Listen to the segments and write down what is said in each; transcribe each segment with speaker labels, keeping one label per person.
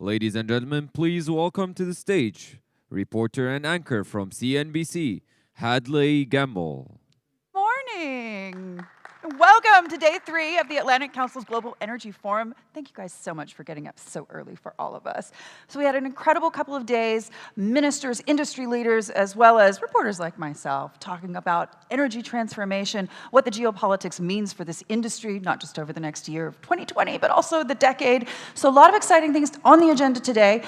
Speaker 1: Ladies and gentlemen, please welcome to the stage reporter and anchor from CNBC, Hadley Gamble.
Speaker 2: Morning. Welcome to day 3 of the Atlantic Council's Global Energy Forum. Thank you guys so much for getting up so early for all of us. So we had an incredible couple of days, ministers, industry leaders, as well as reporters like myself, talking about energy transformation, what the geopolitics means for this industry, not just over the next year of 2020, but also the decade. So a lot of exciting things on the agenda today.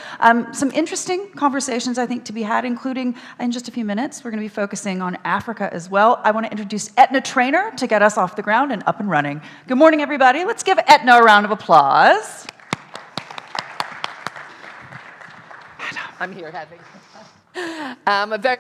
Speaker 2: Some interesting conversations, I think, to be had, including in just a few minutes, we're going to be focusing on Africa as well. I want to introduce Eithne Treanor to get us off the ground and up and running. Good morning, everybody. Let's give Eithne a round of applause.
Speaker 3: I'm here, Hadley. Very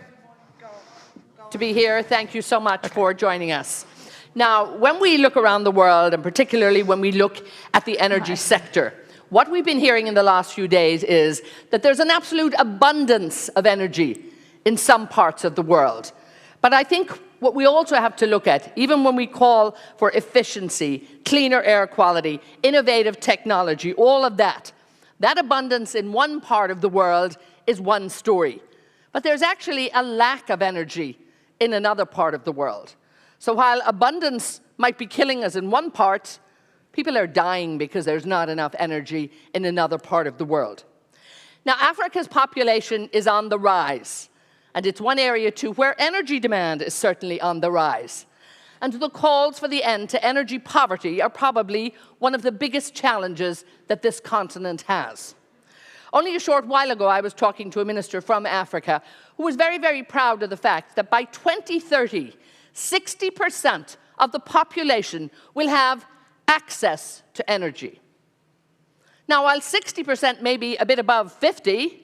Speaker 3: to be here. Thank you so much for joining us. Now, when we look around the world, and particularly when we look at the energy sector, what we've been hearing in the last few days is that there's an absolute abundance of energy in some parts of the world. But I think what we also have to look at, even when we call for efficiency, cleaner air quality, innovative technology, all of that, that abundance in one part of the world is one story. But there's actually a lack of energy in another part of the world. So while abundance might be killing us in one part, people are dying because there's not enough energy in another part of the world. Now, Africa's population is on the rise. And it's one area, too, where energy demand is certainly on the rise. And the calls for the end to energy poverty are probably one of the biggest challenges that this continent has. Only a short while ago, I was talking to a minister from Africa who was very, very proud of the fact that by 2030, 60% of the population will have access to energy. Now, while 60% may be a bit above 50,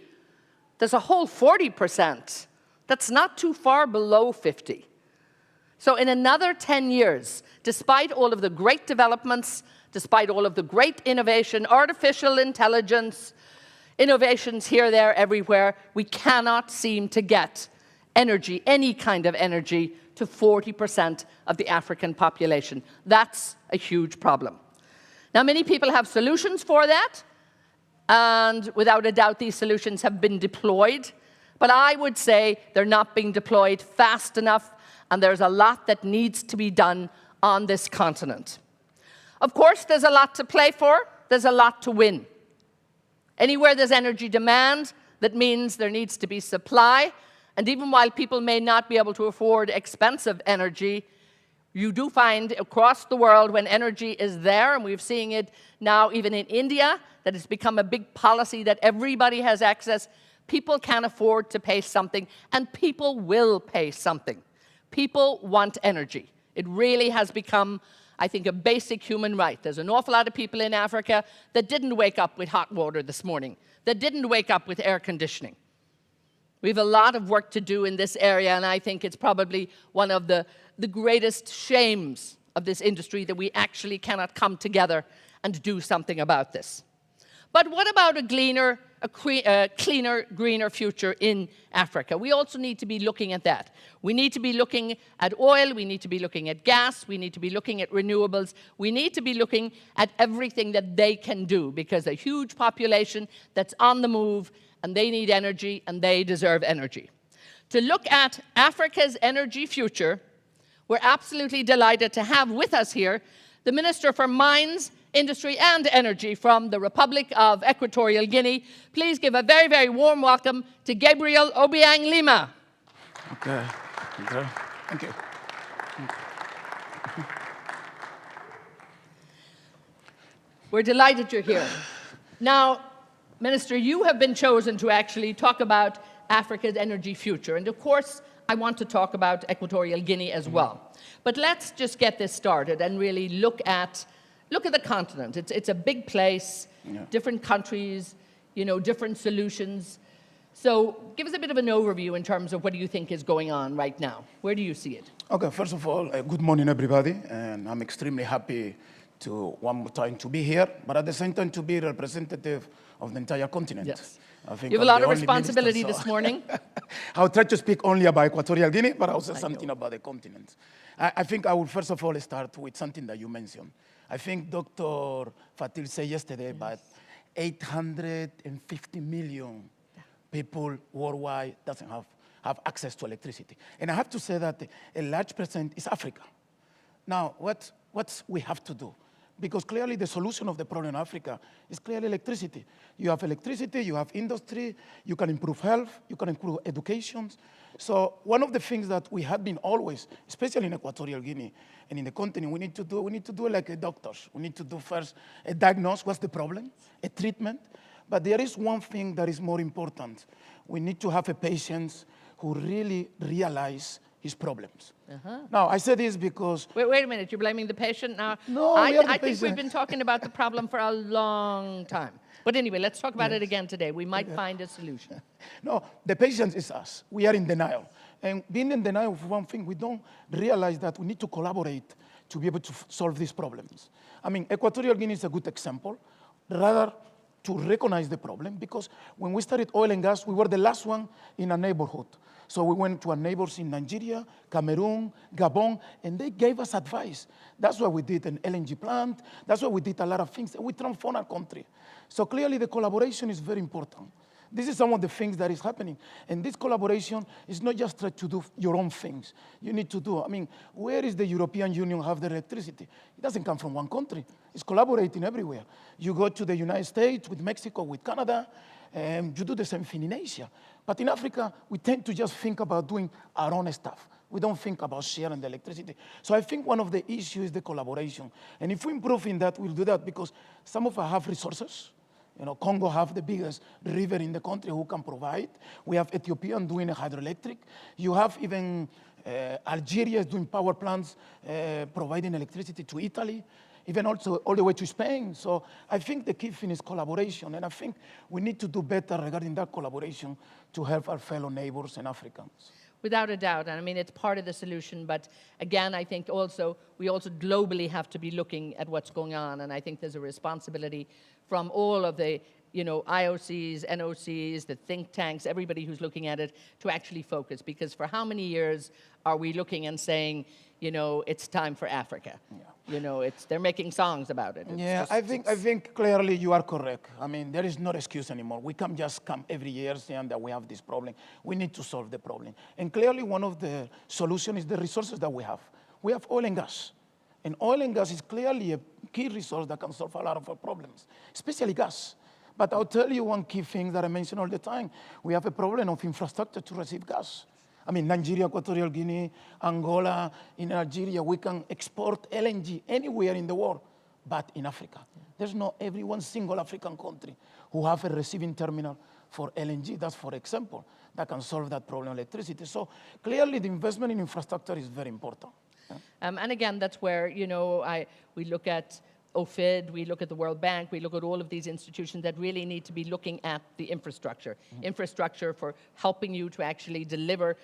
Speaker 3: there's a whole 40% that's not too far below 50. So in another 10 years, despite all of the great developments, despite all of the great innovation, artificial intelligence, innovations here, there, everywhere, we cannot seem to get energy, any kind of energy, to 40% of the African population. That's a huge problem. Now, many people have solutions for that, and without a doubt, these solutions have been deployed. But I would say they're not being deployed fast enough, and there's a lot that needs to be done on this continent. Of course, there's a lot to play for. There's a lot to win. Anywhere there's energy demand, that means there needs to be supply. And even while people may not be able to afford expensive energy, you do find across the world when energy is there, and we're seeing it now even in India, that it's become a big policy that everybody has access. People can afford to pay something, and people will pay something. People want energy. It really has become, I think, a basic human right. There's an awful lot of people in Africa that didn't wake up with hot water this morning, that didn't wake up with air conditioning. We have a lot of work to do in this area, and I think it's probably one of the greatest shames of this industry that we actually cannot come together and do something about this. But what about a cleaner, greener future in Africa? We also need to be looking at that. We need to be looking at oil, we need to be looking at gas, we need to be looking at renewables, we need to be looking at everything that they can do, because a huge population that's on the move, and they need energy, and they deserve energy. To look at Africa's energy future, we're absolutely delighted to have with us here the Minister for Mines, Industry and Energy from the Republic of Equatorial Guinea. Please give a very, very warm welcome to Gabriel Obiang Lima.
Speaker 4: Okay. Thank you.
Speaker 3: We're delighted you're here. Now, Minister, you have been chosen to actually talk about Africa's energy future. And of course, I want to talk about Equatorial Guinea as well. But let's just get this started and really look at the continent. It's a big place, different countries, different solutions. So give us a bit of an overview in terms of what do you think is going on right now. Where do you see it?
Speaker 4: Okay, first of all, good morning, everybody. And I'm extremely happy to, one more time, to be here, but at the same time to be representative of the entire continent.
Speaker 3: Yes.
Speaker 4: I think
Speaker 3: you have a lot of responsibility this morning.
Speaker 4: I'll try to speak only about Equatorial Guinea, but also something about the continent. I think I will first of all start with something that you mentioned. I think Dr. Fatil said yesterday, but 850 million people worldwide doesn't have access to electricity. And I have to say that a large percent is Africa. Now, what we have to do? Because clearly the solution of the problem in Africa is clearly electricity. You have electricity, you have industry, you can improve health, you can improve education. So one of the things that we have been always, especially in Equatorial Guinea and in the continent, we need to do like a doctors. We need to do first a diagnose, what's the problem, a treatment. But there is one thing that is more important. We need to have a patient who really realize his problems. Now, I say this because...
Speaker 3: Wait a minute, you're blaming the patient now?
Speaker 4: No,
Speaker 3: I think we've been talking about the problem for a long time. But anyway, let's talk about it again today. We might find a solution.
Speaker 4: No, the patient is us. We are in denial. And being in denial of one thing, we don't realize that we need to collaborate to be able to solve these problems. I mean, Equatorial Guinea is a good example, rather to recognize the problem, because when we started oil and gas, we were the last one in a neighborhood. So we went to our neighbors in Nigeria, Cameroon, Gabon, and they gave us advice. That's why we did an LNG plant. That's why we did a lot of things. We transformed our country. So clearly the collaboration is very important. This is some of the things that is happening. And this collaboration is not just try to do your own things. You need to do, I mean, where is the European Union have their electricity? It doesn't come from one country. It's collaborating everywhere. You go to the United States, with Mexico, with Canada, and you do the same thing in Asia. But in Africa, we tend to just think about doing our own stuff. We don't think about sharing the electricity. So I think one of the issues is the collaboration. And if we improve in that, we'll do that, because some of us have resources. You know, Congo have the biggest river in the country who can provide. We have Ethiopia doing a hydroelectric. You have even Algeria doing power plants, providing electricity to Italy, even also all the way to Spain. So I think the key thing is collaboration, and I think we need to do better regarding that collaboration to help our fellow neighbors and Africans.
Speaker 3: Without a doubt, and I mean, it's part of the solution, but again, I think also, we also globally have to be looking at what's going on, and I think there's a responsibility from all of the, you know, IOCs, NOCs, the think tanks, everybody who's looking at it, to actually focus, because for how many years are we looking and saying, you know, it's time for Africa? Yeah. You know, they're making songs about it. It's
Speaker 4: I think clearly you are correct. I mean, there is no excuse anymore. We can't just come every year saying that we have this problem. We need to solve the problem. And clearly one of the solutions is the resources that we have. We have oil and gas. And oil and gas is clearly a key resource that can solve a lot of our problems, especially gas. But I'll tell you one key thing that I mention all the time. We have a problem of infrastructure to receive gas. I mean, Nigeria, Equatorial Guinea, Angola, in Algeria, we can export LNG anywhere in the world, but in Africa. There's not every one single African country who have a receiving terminal for LNG. That's, for example, that can solve that problem of electricity. So clearly the investment in infrastructure is very important.
Speaker 3: And again, that's where, you know, we look at OFID, we look at the World Bank, we look at all of these institutions that really need to be looking at the infrastructure. Infrastructure for helping you to actually deliver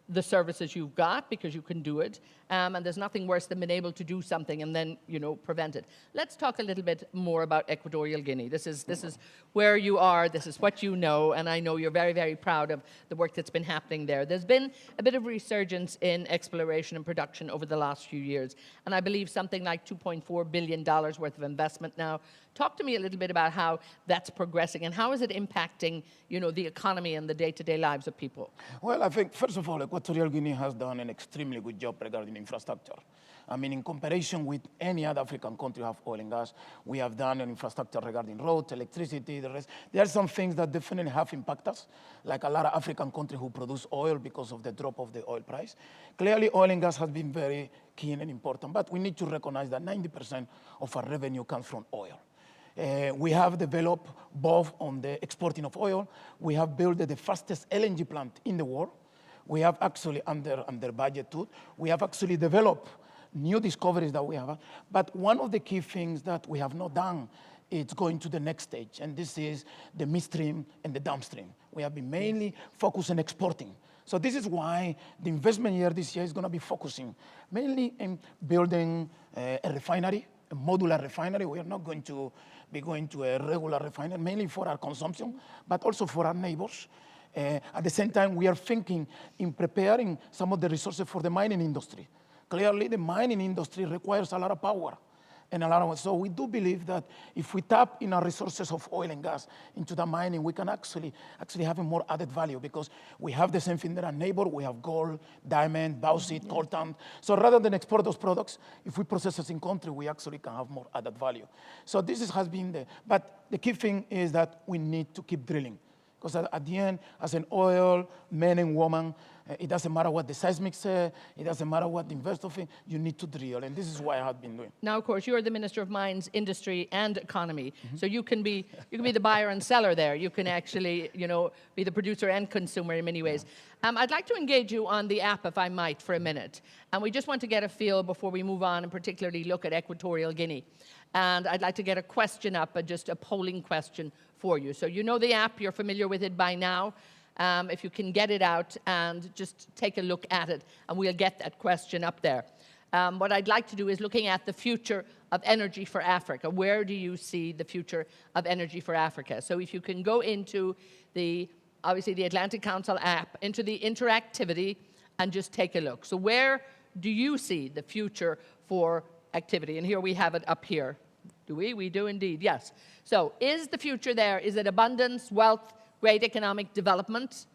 Speaker 3: the services you've got, because you can do it. And there's nothing worse than being able to do something and then, you know, prevent it. Let's talk a little bit more about Equatorial Guinea. This is where you are, this is what you know, and I know you're very, very proud of the work that's been happening there. There's been a bit of resurgence in exploration and production over the last few years, and I believe something like $2.4 billion worth of investment now. Talk to me a little bit about how that's progressing and how is it impacting, you know, the economy and the day-to-day lives of people?
Speaker 4: Well, I think, first of all, Equatorial Guinea has done an extremely good job regarding infrastructure. I mean, in comparison with any other African country who have oil and gas, we have done an infrastructure regarding roads, electricity, the rest. There are some things that definitely have impacted us, like a lot of African countries who produce oil because of the drop of the oil price. Clearly, oil and gas has been very keen and important, but we need to recognize that 90% of our revenue comes from oil. We have developed both on the exporting of oil. We have built the fastest LNG plant in the world. We have actually, under budget too, we have actually developed new discoveries that we have. But one of the key things that we have not done is going to the next stage, and this is the midstream and the downstream. We have been mainly focused on exporting. So this is why the investment year this year is going to be focusing mainly in building a refinery, a modular refinery. We are not going to be going to a regular refinery, mainly for our consumption, but also for our neighbors. At the same time, we are thinking in preparing some of the resources for the mining industry. Clearly, the mining industry requires a lot of power. and a lot of. So we do believe that if we tap in our resources of oil and gas into the mining, we can actually have a more added value because we have the same thing that our neighbor. We have gold, diamond, bauxite, coltan. So rather than export those products, if we process it in country, we actually can have more added value. So has been but the key thing is that we need to keep drilling. Because at the end, as an oil man and woman, it doesn't matter what the seismic say, it doesn't matter what the investor thinks, you need to drill, and this is what I have been doing.
Speaker 3: Now, of course, you're the Minister of Mines, Industry and Economy, so you can be the buyer and seller there. You can actually, be the producer and consumer in many ways. I'd like to engage you on the app, if I might, for a minute, and we just want to get a feel before we move on and particularly look at Equatorial Guinea. And I'd like to get a question up, just a polling question for you. So you know the app, you're familiar with it by now. If you can get it out and just take a look at it, and we'll get that question up there. What I'd like to do is looking at the future of energy for Africa. Where do you see the future of energy for Africa? So if you can go into obviously the Atlantic Council app, into the interactivity, and just take a look. So where do you see the future for activity? And here we have it up here. Do we? We do indeed, yes. So is the future there? Is it abundance, wealth, great economic development?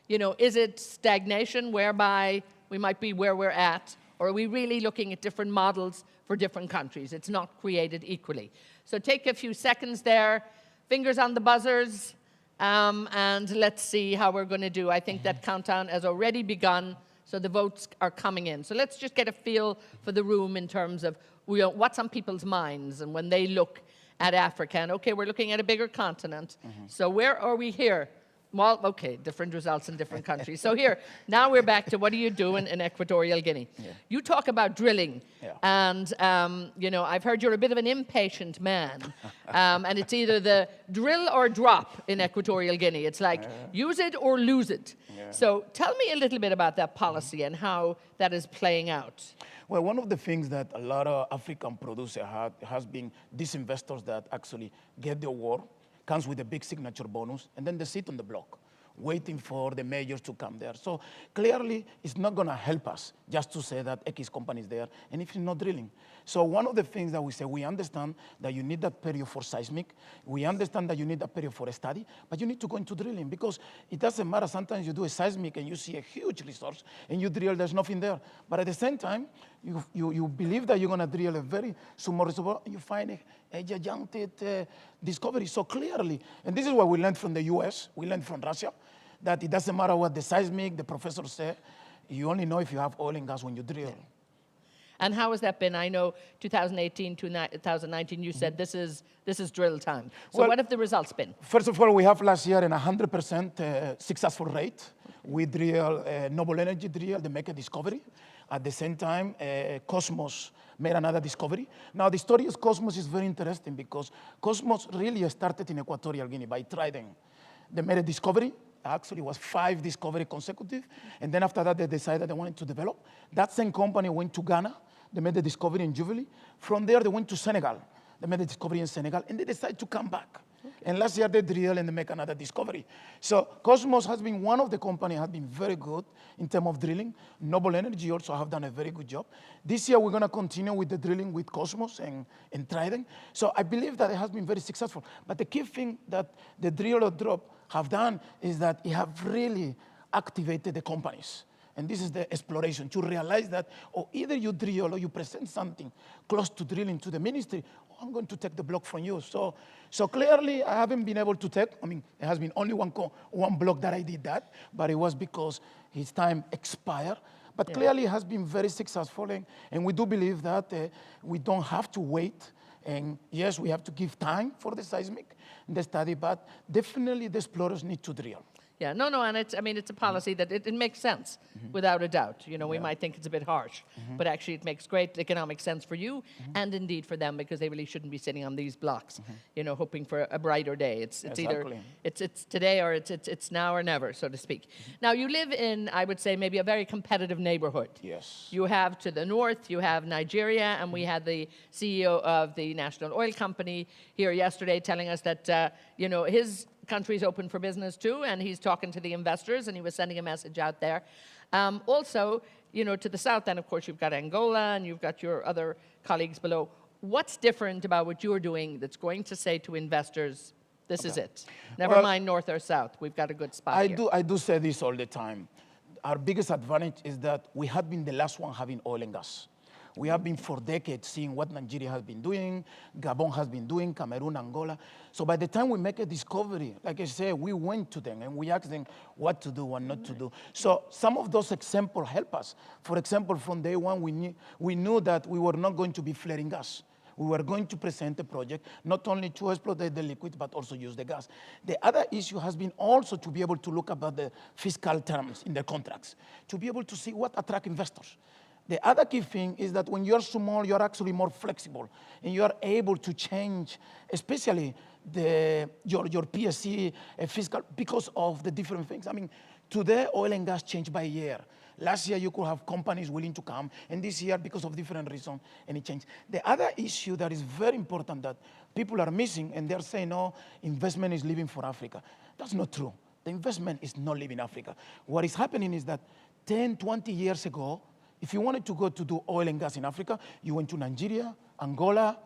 Speaker 3: Is it stagnation whereby we might be where we're at? Or are we really looking at different models for different countries? It's not created equally. So take a few seconds there, fingers on the buzzers, and let's see how we're going to do. I think that countdown has already begun, so the votes are coming in. So let's just get a feel for the room in terms of what's on people's minds and when they look at Africa. And okay, we're looking at a bigger continent. So where are we here? Well, okay, different results in different countries. So here, now we're back to what are you doing in Equatorial Guinea? You talk about drilling, and I've heard you're a bit of an impatient man, and it's either the drill or drop in Equatorial Guinea. It's like use it or lose it. So tell me a little bit about that policy and how that is playing out.
Speaker 4: Well, one of the things that a lot of African producers has been these investors that actually get the award, comes with a big signature bonus, and then they sit on the block, waiting for the majors to come there. So clearly, it's not going to help us just to say that X company is there, and if it's not drilling. So one of the things that we say, we understand that you need that period for seismic, we understand that you need that period for a study, but you need to go into drilling, because it doesn't matter. Sometimes you do a seismic and you see a huge resource, and you drill, there's nothing there. But at the same time, you believe that you're going to drill a very small reservoir, and you find a gigantic discovery. So clearly, and this is what we learned from the US, we learned from Russia, that it doesn't matter what the seismic, the professors say, you only know if you have oil and gas when you drill.
Speaker 3: And how has that been? I know 2018 to 2019, you said this is drill time. So well, what have the results been?
Speaker 4: First of all, we have last year an 100% successful rate. We drill Noble Energy drill, they make a discovery. At the same time, Cosmos made another discovery. Now, the story of Cosmos is very interesting because Cosmos really started in Equatorial Guinea by Trident. They made a discovery. Actually, it was 5 discoveries consecutive. And then after that, they decided they wanted to develop. That same company went to Ghana. They made the discovery in Jubilee. From there, they went to Senegal. They made a discovery in Senegal, and they decided to come back. Okay. And last year, they drilled and they make another discovery. So Cosmos has been one of the companies has been very good in terms of drilling. Noble Energy also have done a very good job. This year, we're going to continue with the drilling with Cosmos and Trident. So I believe that it has been very successful. But the key thing that the drill or drop have done is that it have really activated the companies. And this is the exploration, to realize that either you drill or you present something close to drilling to the ministry, or I'm going to take the block from you. So clearly, I haven't been able to take, it has been only one block that I did that, but it was because his time expired. But clearly, it has been very successful, and we do believe that we don't have to wait. And yes, we have to give time for the seismic, the study, but definitely the explorers need to drill.
Speaker 3: Yeah, no, and it's a policy that it makes sense, without a doubt. We might think it's a bit harsh, but actually it makes great economic sense for you and indeed for them, because they really shouldn't be sitting on these blocks, hoping for a brighter day. It's either it's today or it's now or never, so to speak. Now you live in, I would say, maybe a very competitive neighborhood.
Speaker 4: Yes.
Speaker 3: You have to the north, you have Nigeria, and we had the CEO of the National Oil Company here yesterday telling us that his country's open for business too, and he's talking to the investors, and he was sending a message out there. Also, to the south, then of course you've got Angola, and you've got your other colleagues below. what's different about what you're doing that's going to say to investors, this is it? Never mind north or south. We've got a good spot here.
Speaker 4: I do say this all the time. Our biggest advantage is that we have been the last one having oil and gas. We have been for decades seeing what Nigeria has been doing, Gabon has been doing, Cameroon, Angola. So by the time we make a discovery, like I say, we went to them and we asked them what to do and not to do. So some of those examples help us. For example, from day one, we knew that we were not going to be flaring gas. We were going to present a project not only to exploit the liquid, but also use the gas. The other issue has been also to be able to look about the fiscal terms in the contracts, to be able to see what attract investors. The other key thing is that when you're small, you're actually more flexible, and you're able to change, especially your PSC fiscal, because of the different things. I mean, today, oil and gas change by year. Last year, you could have companies willing to come, and this year, because of different reasons, and it changed. The other issue that is very important that people are missing, and they're saying, no, investment is leaving for Africa. That's not true. The investment is not leaving Africa. What is happening is that 10, 20 years ago, if you wanted to go to do oil and gas in Africa, you went to Nigeria, Angola,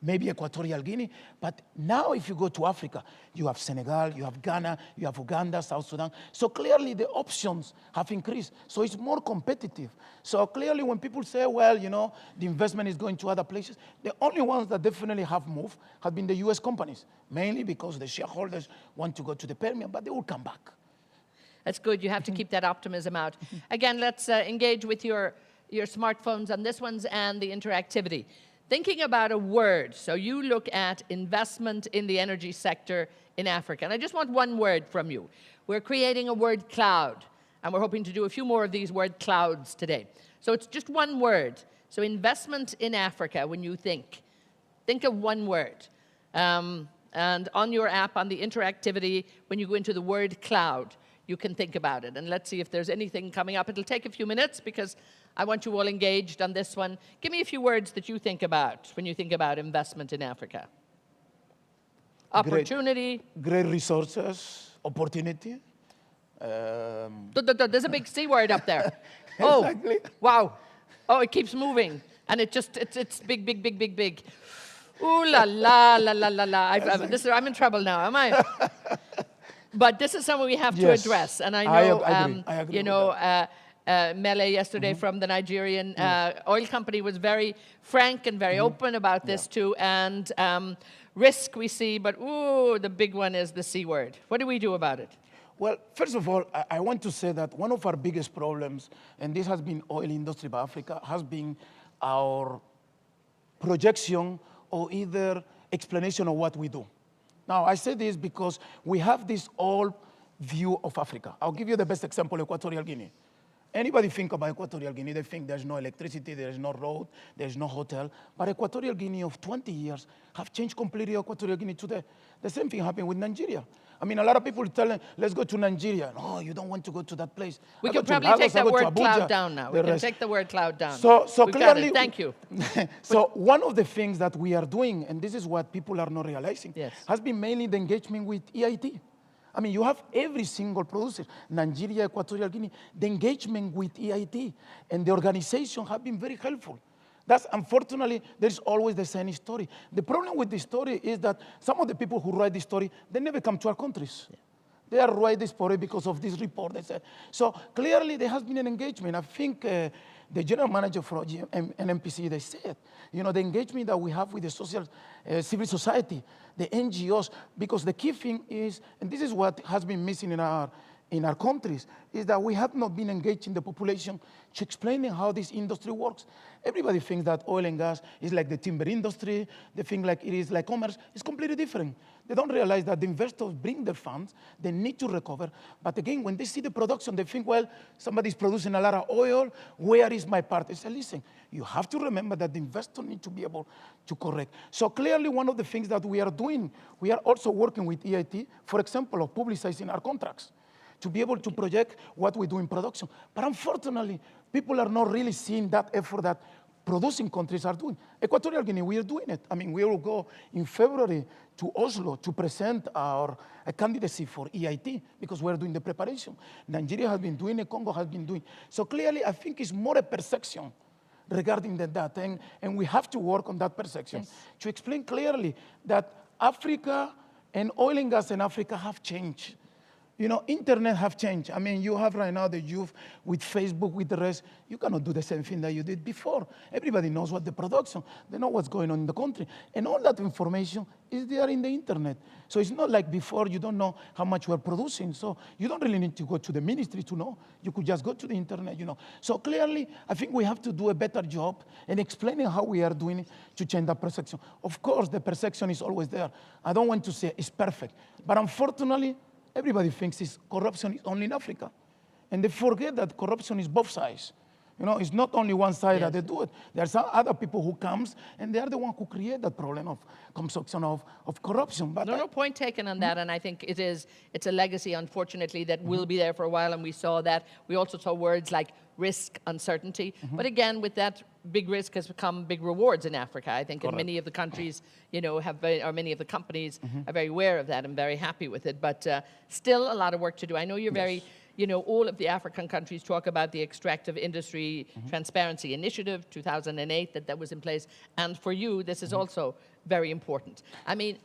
Speaker 4: maybe Equatorial Guinea. But now if you go to Africa, you have Senegal, you have Ghana, you have Uganda, South Sudan. So clearly the options have increased. So it's more competitive. So clearly when people say, well, you know, the investment is going to other places, the only ones that definitely have moved have been the US companies, mainly because the shareholders want to go to the Permian, but they will come back.
Speaker 3: That's good. You have to keep that optimism out. Again, let's engage with your smartphones on this one's and the interactivity. Thinking about a word, so you look at investment in the energy sector in Africa, and I just want one word from you. We're creating a word cloud, and we're hoping to do a few more of these word clouds today. So it's just one word. So investment in Africa, when you think of one word. And on your app, on the interactivity, when you go into the word cloud, you can think about it. And let's see if there's anything coming up. It'll take a few minutes because I want you all engaged on this one. Give me a few words that you think about when you think about investment in Africa. Opportunity.
Speaker 4: Great resources, opportunity.
Speaker 3: There's a big C word up there. Oh,
Speaker 4: exactly.
Speaker 3: Wow. Oh, it keeps moving. And it's big, big, big, big, big. Ooh la la la la la la. I'm in trouble now, am I? But this is something we have to address. And I know,
Speaker 4: I agree
Speaker 3: you know, Mele yesterday from the Nigerian oil company was very frank and very open about this too. And risk we see, but ooh, the big one is the C word. What do we do about it?
Speaker 4: Well, first of all, I want to say that one of our biggest problems, and this has been oil industry by Africa, has been our projection or either explanation of what we do. Now, I say this because we have this old view of Africa. I'll give you the best example, Equatorial Guinea. Anybody think about Equatorial Guinea, they think there's no electricity, there's no road, there's no hotel. But Equatorial Guinea of 20 years have changed completely Equatorial Guinea today. The same thing happened with Nigeria. I mean, a lot of people tell them, let's go to Nigeria. No, you don't want to go to that place.
Speaker 3: We can probably take that word cloud down now. We can take the word cloud down.
Speaker 4: So
Speaker 3: We've
Speaker 4: clearly,
Speaker 3: got it. Thank you.
Speaker 4: So one of the things that we are doing, and this is what people are not realizing, has been mainly the engagement with EIT. I mean, you have every single producer, Nigeria, Equatorial Guinea, the engagement with EIT, and the organization have been very helpful. That's, unfortunately, there's always the same story. The problem with the story is that some of the people who write the story, they never come to our countries. They are writing this story because of this report, they said. So clearly, there has been an engagement. I think the general manager for NMPC, they said, you know, the engagement that we have with the civil society, the NGOs, because the key thing is, and this is what has been missing in our countries, is that we have not been engaging the population to explaining how this industry works. Everybody thinks that oil and gas is like the timber industry. They think like it is like commerce. It's completely different. They don't realize that the investors bring their funds. They need to recover. But again, when they see the production, they think, well, somebody's producing a lot of oil. Where is my part? They say, listen, you have to remember that the investor needs to be able to correct. So clearly, one of the things that we are doing, we are also working with EIT, for example, of publicizing our contracts, to be able to project what we do in production. But unfortunately, people are not really seeing that effort that producing countries are doing. Equatorial Guinea, we are doing it. I mean, we will go in February to Oslo to present our candidacy for EIT because we're doing the preparation. Nigeria has been doing it, Congo has been doing. So clearly, I think it's more a perception regarding that. And we have to work on that perception to explain clearly that Africa and oil and gas in Africa have changed. You know, internet have changed. I mean, you have right now the youth with Facebook, with the rest. You cannot do the same thing that you did before. Everybody knows what the production, they know what's going on in the country. And all that information is there in the internet. So it's not like before you don't know how much we're producing. So you don't really need to go to the ministry to know. You could just go to the internet, you know. So clearly, I think we have to do a better job in explaining how we are doing it to change that perception. Of course, the perception is always there. I don't want to say it's perfect. But unfortunately, everybody thinks corruption is only in Africa. And they forget that corruption is both sides. You know, it's not only one side that they do it. There are some other people who comes, and they are the one who create that problem of consumption of corruption. But
Speaker 3: no point taken on that, and I think it's a legacy, unfortunately, that will be there for a while, and we saw that. We also saw words like risk, uncertainty. But again, with that big risk has come big rewards in Africa. I think in many of the countries, you know, or many of the companies are very aware of that and very happy with it. But still a lot of work to do. I know you're very, you know, all of the African countries talk about the Extractive Industry Transparency Initiative, 2008, that was in place. And for you, this is also very important. I mean,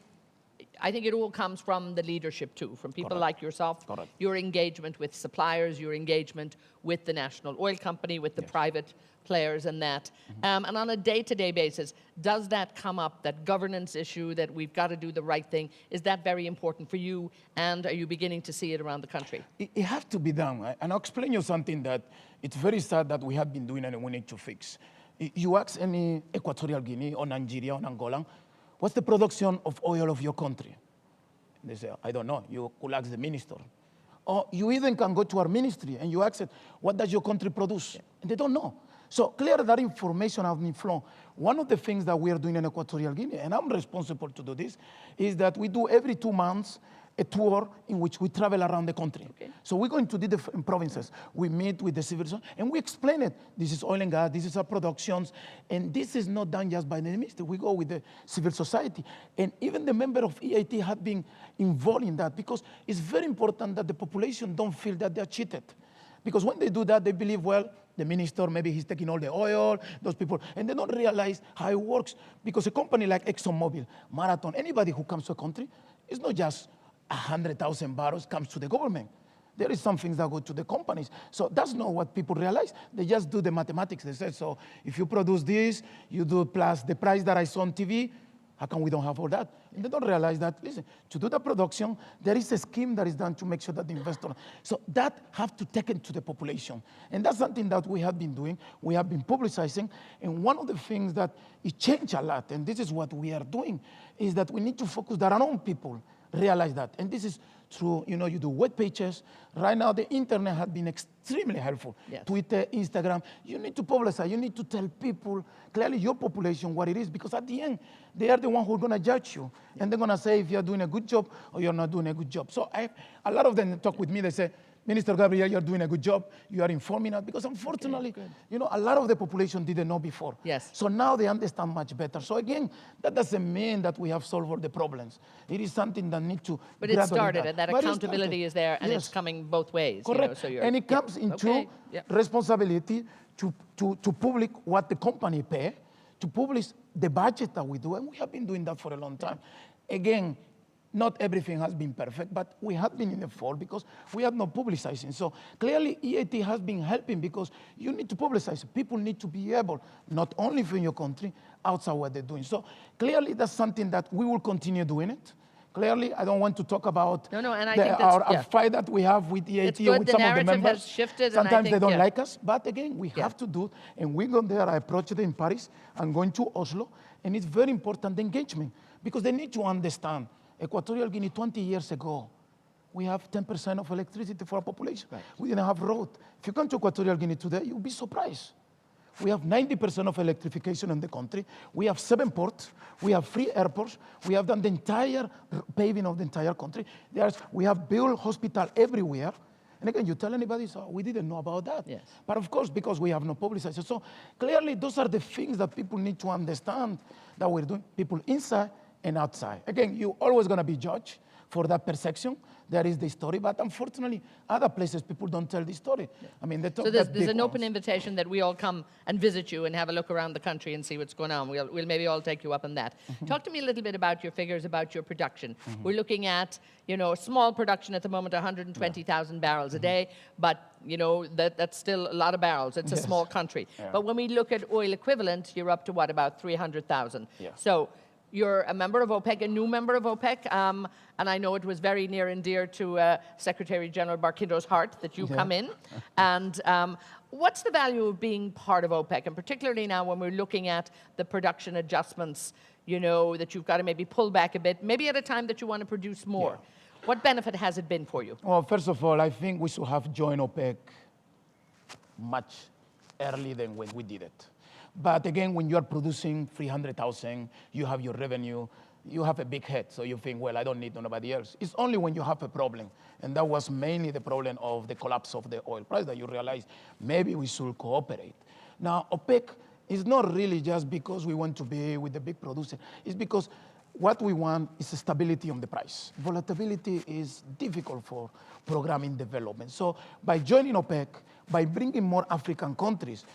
Speaker 3: I think it all comes from the leadership too, from people like yourself, your engagement with suppliers, your engagement with the national oil company, with the private players and that. And on a day-to-day basis, does that come up, that governance issue, that we've got to do the right thing? Is that very important for you? And are you beginning to see it around the country?
Speaker 4: It has to be done. Right? And I'll explain you something that it's very sad that we have been doing and we need to fix. You ask any Equatorial Guinea or Nigeria or Angola, what's the production of oil of your country? They say, I don't know. You could ask the minister. Or you even can go to our ministry and you ask it, what does your country produce? And they don't know. So clearly that information has been flown. One of the things that we are doing in Equatorial Guinea, and I'm responsible to do this, is that we do every 2 months a tour in which we travel around the country. So we go into the different provinces. We meet with the civil society, and we explain it. This is oil and gas, this is our productions, and this is not done just by the ministry. We go with the civil society. And even the member of EIT have been involved in that, because it's very important that the population don't feel that they're cheated. Because when they do that, they believe, well, the minister, maybe he's taking all the oil, those people, and they don't realize how it works. Because a company like ExxonMobil, Marathon, anybody who comes to a country, it's not just 100,000 barrels comes to the government. There is some things that go to the companies. So that's not what people realize. They just do the mathematics. They say, so if you produce this, you do plus the price that I saw on TV, how come we don't have all that? And they don't realize that, listen, to do the production, there is a scheme that is done to make sure that the investor, so that have to take it to the population. And that's something that we have been doing. We have been publicizing. And one of the things that it changed a lot, and this is what we are doing, is that we need to focus that our own people realize that. And this is through, you know, you do web pages. Right now, the internet has been extremely helpful. Twitter, Instagram. You need to publicize. You need to tell people, clearly your population, what it is. Because at the end, they are the ones who are going to judge you. And they're going to say if you're doing a good job or you're not doing a good job. So a lot of them talk with me. They say, Minister Gabriel, you're doing a good job. You are informing us. Because unfortunately, you know, a lot of the population didn't know before. So now they understand much better. So again, that doesn't mean that we have solved all the problems. It is something that needs to
Speaker 3: But it started, and that accountability is there, and it's coming both ways.
Speaker 4: Correct.
Speaker 3: You know, so you're,
Speaker 4: and it comes into responsibility to public what the company pay, to publish the budget that we do, and we have been doing that for a long time. Again, not everything has been perfect, but we have been in the fall because we have no publicizing. So clearly, EIT has been helping because you need to publicize. People need to be able, not only from your country, outside what they're doing. So clearly, that's something that we will continue doing it. Clearly, I don't want to talk about
Speaker 3: and I think
Speaker 4: our fight that we have with EIT and with some of the members.
Speaker 3: Has shifted,
Speaker 4: sometimes they don't like us, but again, we have to do it. And we go there, I approached it in Paris, I'm going to Oslo, and it's very important engagement because they need to understand. Equatorial Guinea 20 years ago, we have 10% of electricity for our population. We didn't have road. If you come to Equatorial Guinea today, you'll be surprised. We have 90% of electrification in the country. We have 7 ports. We have 3 airports. We have done the entire paving of the entire country. We have built hospital everywhere. And again, you tell anybody, so we didn't know about that. But of course, because we have no publicization. So clearly, those are the things that people need to understand that we're doing. People inside and outside. Again, you're always going to be judged for that perception. There is the story, but unfortunately, other places, people don't tell the story. I mean, they talk
Speaker 3: So
Speaker 4: about
Speaker 3: there's
Speaker 4: big
Speaker 3: an open
Speaker 4: ones.
Speaker 3: invitation that we all come and visit you and have a look around the country and see what's going on. We'll maybe all take you up on that. Talk to me a little bit about your figures, about your production. We're looking at, you know, small production at the moment, 120,000 barrels a day, but, you know, that's still a lot of barrels. It's a small country. But when we look at oil equivalent, you're up to what, about 300,000. So you're a member of OPEC, a new member of OPEC, and I know it was very near and dear to Secretary General Barkindo's heart that you come in. And what's the value of being part of OPEC, and particularly now when we're looking at the production adjustments, you know, that you've got to maybe pull back a bit, maybe at a time that you want to produce more. What benefit has it been for you?
Speaker 4: Well, first of all, I think we should have joined OPEC much earlier than when we did it. But again, when you are producing 300,000, you have your revenue, you have a big head, so you think, well, I don't need nobody else. It's only when you have a problem, and that was mainly the problem of the collapse of the oil price, that you realize maybe we should cooperate. Now, OPEC is not really just because we want to be with the big producer. It's because what we want is stability on the price. Volatility is difficult for programming development. So by joining OPEC, by bringing more African countries,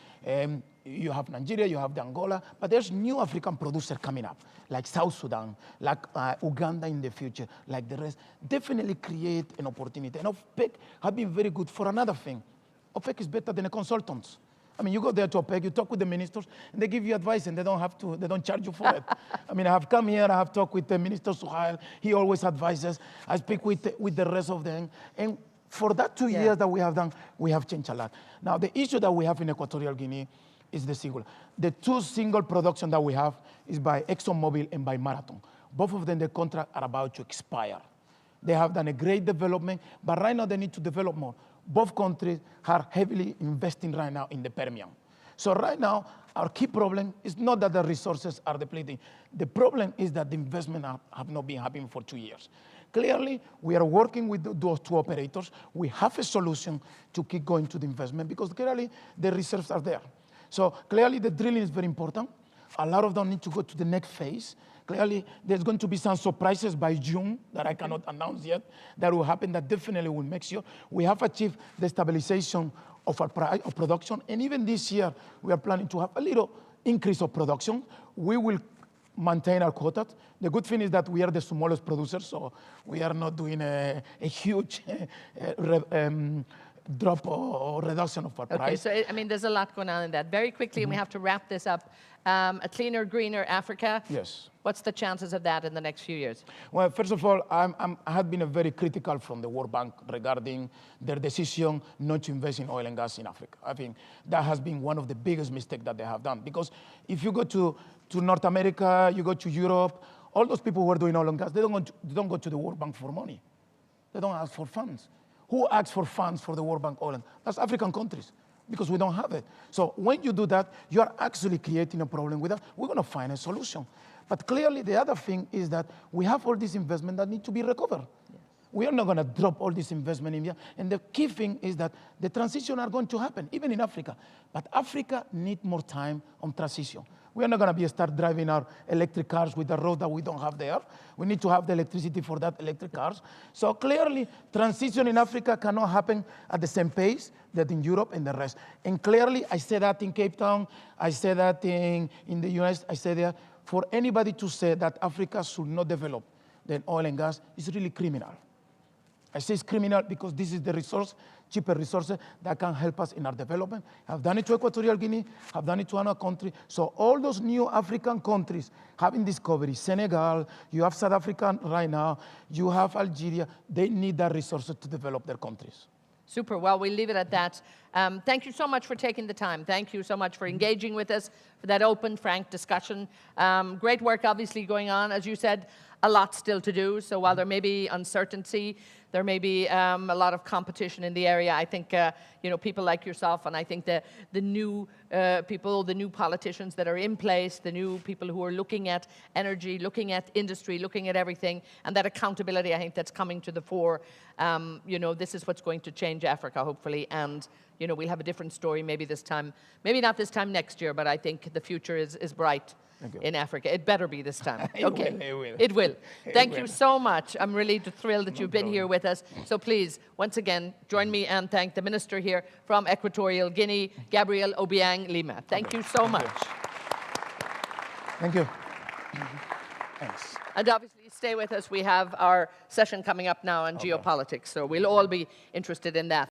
Speaker 4: you have Nigeria, you have the Angola, but there's new African producers coming up, like South Sudan, like Uganda in the future, like the rest. Definitely create an opportunity. And OPEC have been very good for another thing. OPEC is better than the consultants. I mean, you go there to OPEC, you talk with the ministers, and they give you advice, and they don't charge you for it. I mean, I have come here, I have talked with the Minister Suhail, he always advises. I speak with the rest of them, and for that 2 years that we have done, we have changed a lot. Now, the issue that we have in Equatorial Guinea is the single. The two single production that we have is by ExxonMobil and by Marathon. Both of them, the contract are about to expire. They have done a great development, but right now they need to develop more. Both countries are heavily investing right now in the Permian. So right now, our key problem is not that the resources are depleting. The problem is that the investment have not been happening for 2 years. Clearly, we are working with those two operators. We have a solution to keep going to the investment because clearly the reserves are there. So clearly the drilling is very important. A lot of them need to go to the next phase. Clearly, there's going to be some surprises by June that I cannot announce yet that will happen that definitely will make sure we have achieved the stabilization of our production. And even this year, we are planning to have a little increase of production. We will maintain our quotas. The good thing is that we are the smallest producer, so we are not doing a huge drop or reduction of our price.
Speaker 3: Okay, so I mean, there's a lot going on in that. Very quickly, and we have to wrap this up. A cleaner, greener Africa.
Speaker 4: Yes.
Speaker 3: What's the chances of that in the next few years?
Speaker 4: Well, first of all, I have been very critical from the World Bank regarding their decision not to invest in oil and gas in Africa. I think that has been one of the biggest mistakes that they have done. Because if you go to North America, you go to Europe, all those people who are doing oil and gas, they don't go to the World Bank for money. They don't ask for funds. Who asks for funds for the World Bank oil? That's African countries, because we don't have it. So when you do that, you are actually creating a problem with that. We're going to find a solution. But clearly, the other thing is that we have all this investment that need to be recovered. Yes. We are not going to drop all this investment in India. And the key thing is that the transition are going to happen, even in Africa. But Africa needs more time on transition. We are not going to start driving our electric cars with the road that we don't have there. We need to have the electricity for that electric cars. So clearly, transition in Africa cannot happen at the same pace that in Europe and the rest. And clearly, I say that in Cape Town, I say that in the US, I say there, for anybody to say that Africa should not develop then oil and gas is really criminal. I say it's criminal because this is the resource, cheaper resources that can help us in our development. I've done it to Equatorial Guinea, I've done it to another country. So all those new African countries having discovery, Senegal, you have South Africa right now, you have Algeria, they need that resources to develop their countries.
Speaker 3: Super. Well, we'll leave it at that. Thank you so much for taking the time. Thank you so much for engaging with us, for that open, frank discussion. Great work, obviously, going on. As you said, a lot still to do. So while there may be uncertainty, there may be a lot of competition in the area. I think people like yourself, and I think the new people, the new politicians that are in place, the new people who are looking at energy, looking at industry, looking at everything, and that accountability, I think, that's coming to the fore. This is what's going to change Africa, hopefully, and we'll have a different story maybe this time, maybe not this time next year, but I think the future is bright. in Africa. It better be this time.
Speaker 4: It will.
Speaker 3: It will. Thank you so much. I'm really thrilled that you've been here with us. So please, once again, join me and thank the minister here from Equatorial Guinea, Gabriel Obiang, Lima. Thank you so much.
Speaker 4: Thank you. Thanks.
Speaker 3: And obviously, stay with us. We have our session coming up now on geopolitics, so we'll all be interested in that.